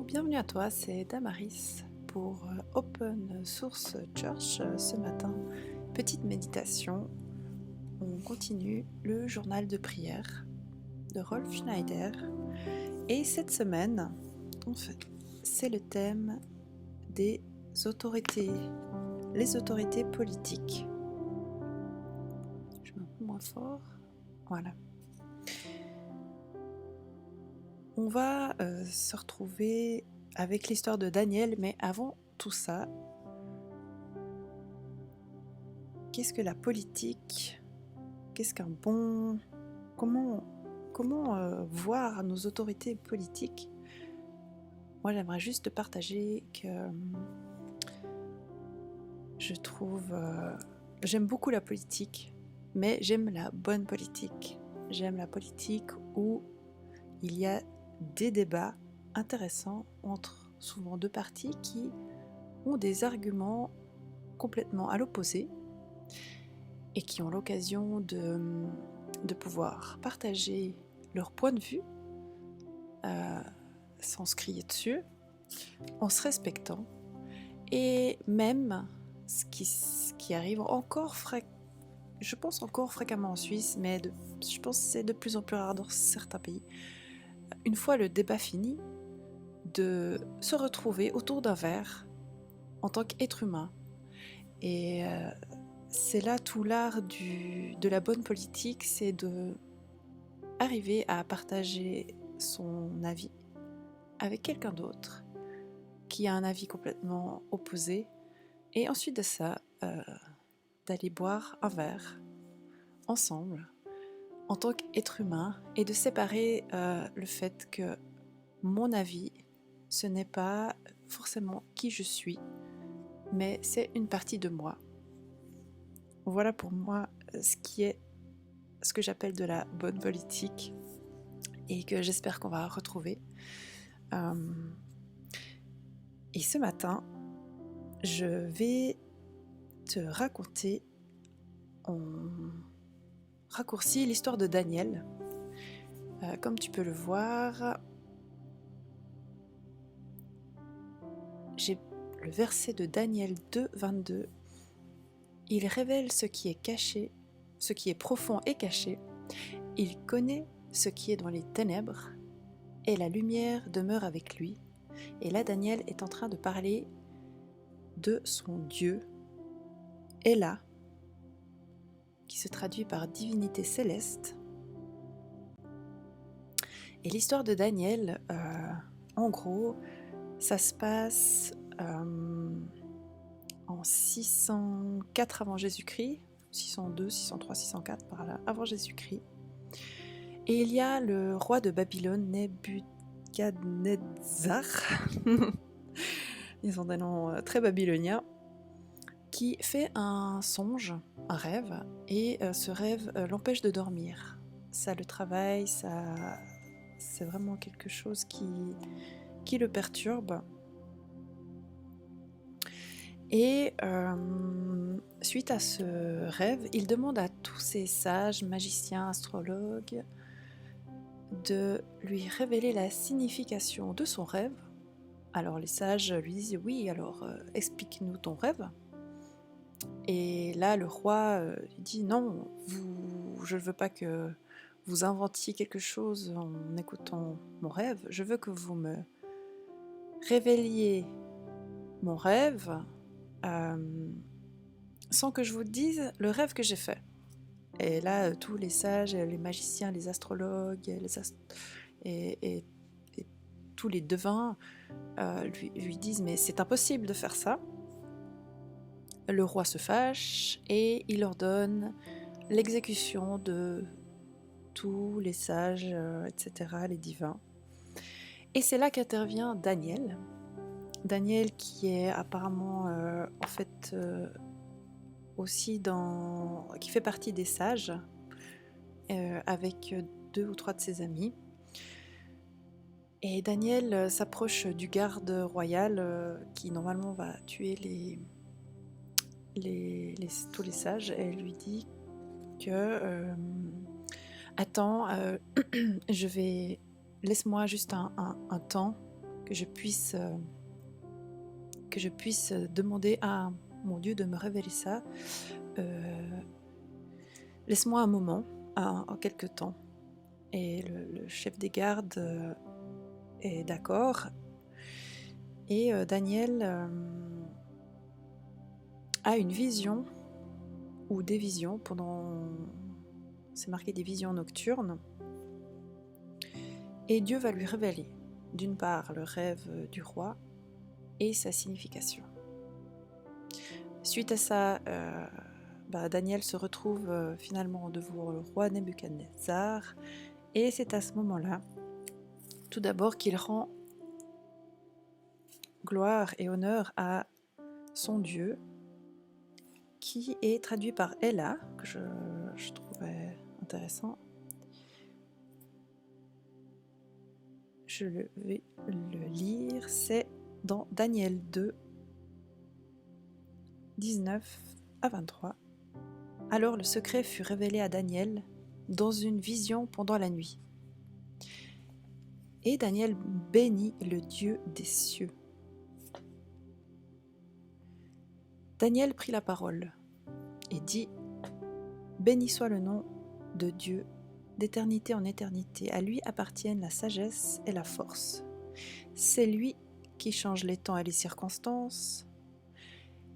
Bienvenue à toi, c'est Damaris pour Open Source Church ce matin. Petite méditation, on continue le journal de prière de Rolf Schneider. Et cette semaine, en fait, c'est le thème des autorités, les autorités politiques. Je mets un peu moins fort, voilà. On va se retrouver avec l'histoire de Daniel, mais avant tout ça, qu'est-ce que la politique? Qu'est-ce qu'un bon... Comment voir nos autorités politiques? Moi, j'aimerais juste te partager que je trouve... j'aime beaucoup la politique, mais j'aime la bonne politique. J'aime la politique où il y a des débats intéressants entre souvent deux partis qui ont des arguments complètement à l'opposé et qui ont l'occasion de pouvoir partager leur point de vue sans se crier dessus, en se respectant, et même ce qui arrive encore je pense encore fréquemment en Suisse, mais je pense que c'est de plus en plus rare dans certains pays, une fois le débat fini, de se retrouver autour d'un verre en tant qu'être humain. Et c'est là tout l'art de la bonne politique, c'est de arriver à partager son avis avec quelqu'un d'autre qui a un avis complètement opposé, et ensuite de ça, d'aller boire un verre ensemble en tant qu'être humain, et de séparer le fait que mon avis, ce n'est pas forcément qui je suis, mais c'est une partie de moi. Voilà pour moi ce que j'appelle de la bonne politique, et que j'espère qu'on va retrouver. Et ce matin, je vais te raconter en raccourci l'histoire de Daniel. Comme tu peux le voir, j'ai le verset de Daniel 2, 22. Il révèle ce qui est caché, ce qui est profond et caché. Il connaît ce qui est dans les ténèbres, et la lumière demeure avec lui. Et là, Daniel est en train de parler de son Dieu, Ella, qui se traduit par divinité céleste. Et l'histoire de Daniel, en gros, ça se passe en 604 avant Jésus-Christ, 602, 603, 604 par là, avant Jésus-Christ. Et il y a le roi de Babylone, Nebuchadnezzar, ils ont des noms très babyloniens, qui fait un songe, un rêve, et ce rêve l'empêche de dormir. Ça le travaille, c'est vraiment quelque chose qui le perturbe. Et suite à ce rêve, il demande à tous ces sages, magiciens, astrologues, de lui révéler la signification de son rêve. Alors les sages lui disent « Oui, alors explique-nous ton rêve ». Et là le roi lui dit « Non, je ne veux pas que vous inventiez quelque chose en écoutant mon rêve, je veux que vous me révéliez mon rêve sans que je vous dise le rêve que j'ai fait ». Et là, tous les sages, les magiciens, les astrologues et tous les devins lui disent « Mais c'est impossible de faire ça ». Le roi se fâche et il ordonne l'exécution de tous les sages, etc., les divins. Et c'est là qu'intervient Daniel. Daniel qui est apparemment en fait aussi qui fait partie des sages avec 2 ou 3 de ses amis. Et Daniel s'approche du garde royal qui normalement va tuer tous les sages, et lui dit que attends, laisse-moi juste un temps que je puisse demander à mon Dieu de me révéler ça. Laisse-moi un moment, en quelques temps. Et le chef des gardes est d'accord. Et Daniel a une vision, ou des visions, c'est marqué des visions nocturnes. Et Dieu va lui révéler, d'une part, le rêve du roi et sa signification. Suite à ça, Daniel se retrouve finalement devant le roi Nebuchadnezzar, et c'est à ce moment-là, tout d'abord, qu'il rend gloire et honneur à son Dieu, qui est traduit par Ella, que je trouvais intéressant. Je vais le lire, c'est dans Daniel 2, 19 à 23. Alors le secret fut révélé à Daniel dans une vision pendant la nuit. Et Daniel bénit le Dieu des cieux. Daniel prit la parole et dit : Béni soit le nom de Dieu d'éternité en éternité. À lui appartiennent la sagesse et la force. C'est lui qui change les temps et les circonstances,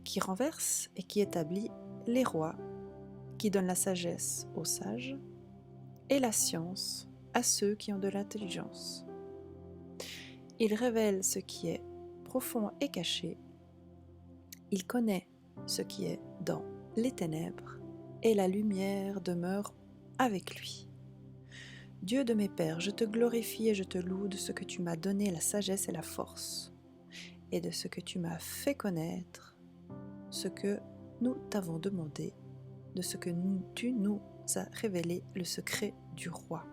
qui renverse et qui établit les rois, qui donne la sagesse aux sages et la science à ceux qui ont de l'intelligence. Il révèle ce qui est profond et caché. Il connaît ce qui est dans les ténèbres, et la lumière demeure avec lui. Dieu de mes pères, je te glorifie et je te loue de ce que tu m'as donné la sagesse et la force, et de ce que tu m'as fait connaître, ce que nous t'avons demandé, de ce que tu nous as révélé le secret du roi.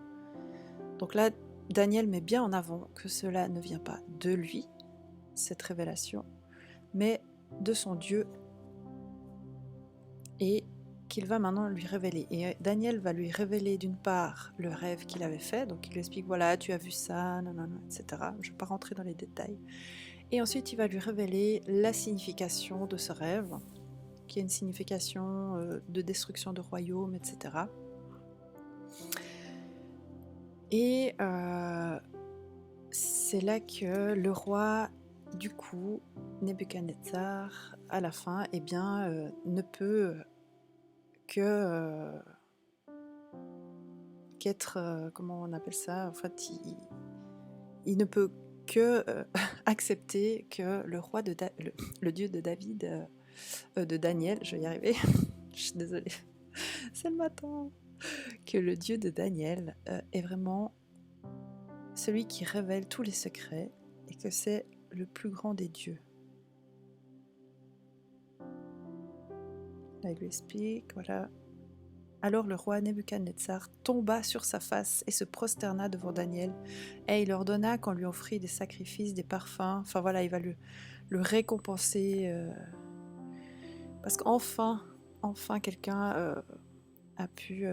Donc là, Daniel met bien en avant que cela ne vient pas de lui, cette révélation, mais de son Dieu, et qu'il va maintenant lui révéler. Et Daniel va lui révéler d'une part le rêve qu'il avait fait, donc il lui explique, voilà, tu as vu ça, nanana, etc. Je ne vais pas rentrer dans les détails. Et ensuite, il va lui révéler la signification de ce rêve, qui est une signification de destruction de royaumes, etc. Et c'est là que le roi, du coup, Nebuchadnezzar, à la fin, eh bien, ne peut qu'être, comment on appelle ça, en fait, il ne peut que accepter que le roi le Dieu de David, de Daniel, je vais y arriver, je suis désolée, c'est le matin, que le Dieu de Daniel est vraiment celui qui révèle tous les secrets, et que c'est le plus grand des dieux. Là, il lui explique, voilà. Alors le roi Nebuchadnezzar tomba sur sa face et se prosterna devant Daniel, et il ordonna qu'on lui offrit des sacrifices, des parfums. Enfin voilà, il va le récompenser, parce qu'enfin quelqu'un a pu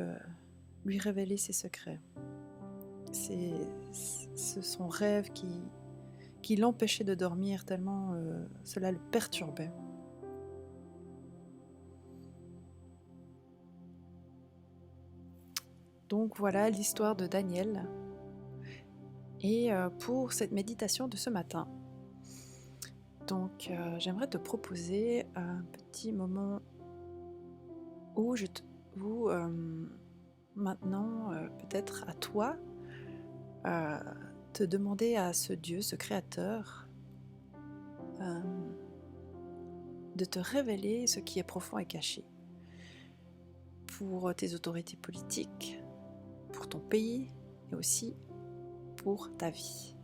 lui révéler ses secrets. C'est son rêve qui l'empêchait de dormir tellement cela le perturbait. Donc voilà l'histoire de Daniel. Et pour cette méditation de ce matin, donc j'aimerais te proposer un petit moment où maintenant, peut-être à toi, te demander à ce Dieu, ce Créateur, de te révéler ce qui est profond et caché pour tes autorités politiques, pour ton pays et aussi pour ta vie.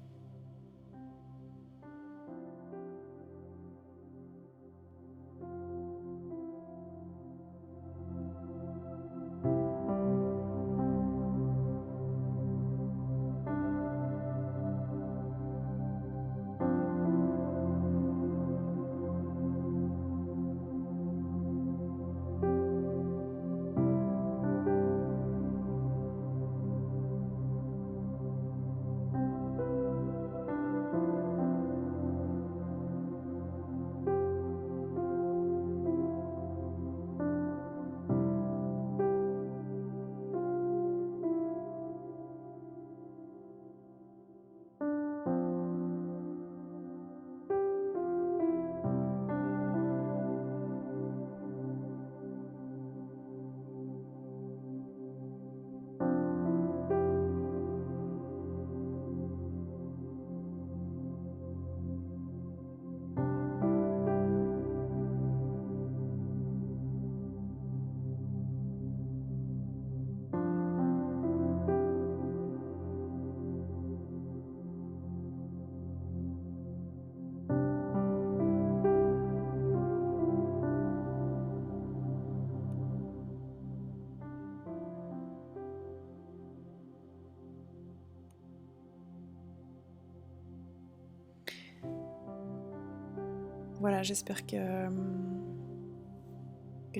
voilà, j'espère que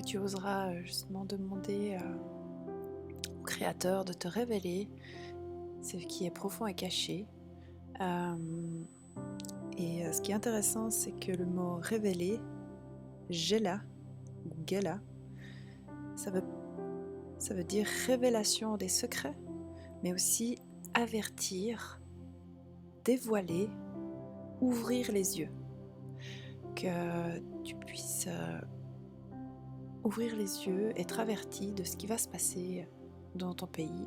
tu oseras justement demander au Créateur de te révéler ce qui est profond et caché. Et ce qui est intéressant, c'est que le mot révéler, Gela ou Gela, ça veut dire révélation des secrets, mais aussi avertir, dévoiler, ouvrir les yeux. Que tu puisses ouvrir les yeux, être averti de ce qui va se passer dans ton pays,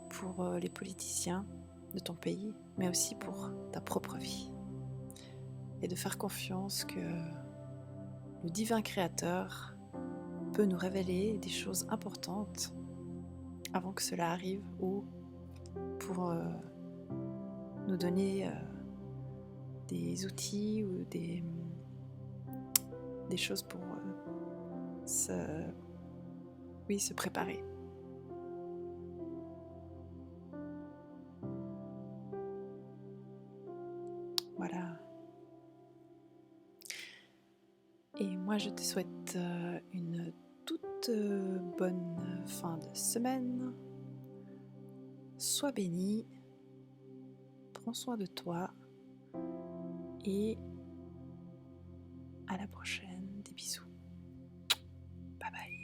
pour les politiciens de ton pays, mais aussi pour ta propre vie. Et de faire confiance que le divin créateur peut nous révéler des choses importantes avant que cela arrive ou pour nous donner des outils ou des choses pour se préparer. Voilà. Et moi, je te souhaite une toute bonne fin de semaine. Sois béni, prends soin de toi et à la prochaine. Des bisous. Bye bye.